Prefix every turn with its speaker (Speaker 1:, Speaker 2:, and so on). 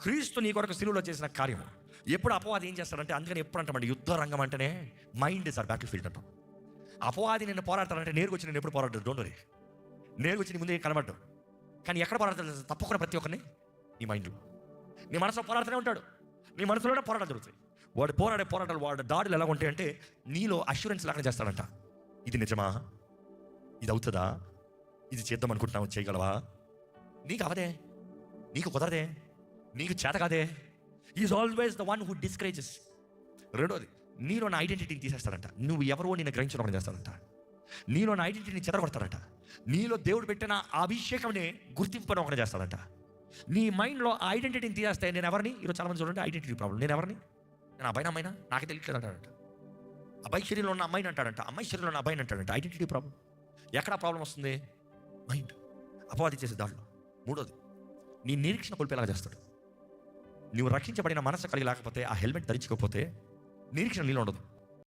Speaker 1: క్రీస్తు నీ కొరకు సిలువలో చేసిన కార్యం. ఎప్పుడు అపవాది ఏం చేస్తాడంటే, అందుకని ఎప్పుడు అంటామంటే యుద్ధ రంగం అంటేనే mind is or battlefield అంటాం. అపవాది నిన్ను పోరాడతాడంటే నేరుగా వచ్చి నేను ఎప్పుడు పోరాడదు, డోంట్ వరీ. నేరుగా వచ్చి నీ ముందు ఏం కనబడ్డాడు, కానీ ఎక్కడ పోరాడతాడు తప్పకుండా ప్రతి ఒక్కరిని నీ మైండ్లో, నీ మనసులో పోరాడుతూనే ఉంటాడు. నీ మనసులోనే పోరాటాలు జరుగుతాయి. వాడు పోరాటాలు వాడు దాడులు ఎలా ఉంటాయి అంటే నీలో అష్యూరెన్స్ లాగా చేస్తాడంట. ఇది నిజమా, ఇది అవుతుందా, ఇది చేద్దాం అనుకుంటున్నావు, చేయగలవా, నీకు అవదే, నీకు కుదరదే, నీకు చేత కాదే. Is always the one who discourages. రెండోది, నీలో నా ఐడెంటిటీని తీసేస్తాడంట. నువ్వు ఎవరో నేను గ్రహించడం చేస్తాడంట. నీలో నా ఐడెంటిటీని చెదరగొడతాడంట. నీలో దేవుడు పెట్టిన అభిషేకంని గుర్తింపడం ఒకటి చేస్తాడంట. నీ మైండ్లో ఆ ఐడెంటిటీని తీసేస్తే నేను ఎవరిని, ఈరోజు చాలామంది చూడండి ఐడెంటిటీ ప్రాబ్లం. నేను ఎవరిని, నేను అబ్బాయిని అమ్మాయినా నాకే తెలియట్లేదు అంటాడంట. అబ్బాయి శరీరంలో ఉన్న అమ్మాయిని అంటాడంట, అమ్మాయి శరీరంలో ఉన్న అబ్బాయిని అంటాడంట. Identity problem. ఎక్కడ ప్రాబ్లం వస్తుంది? మైండ్. అపవాది చేసే దాంట్లో. మూడోది, నీ నిరీక్షణ కోల్పోయేలాగా చేస్తాడు. నువ్వు రక్షించబడిన మనసు కలిగి లేకపోతే, ఆ హెల్మెట్ ధరించకపోతే నిరీక్షణ నీలో ఉండదు.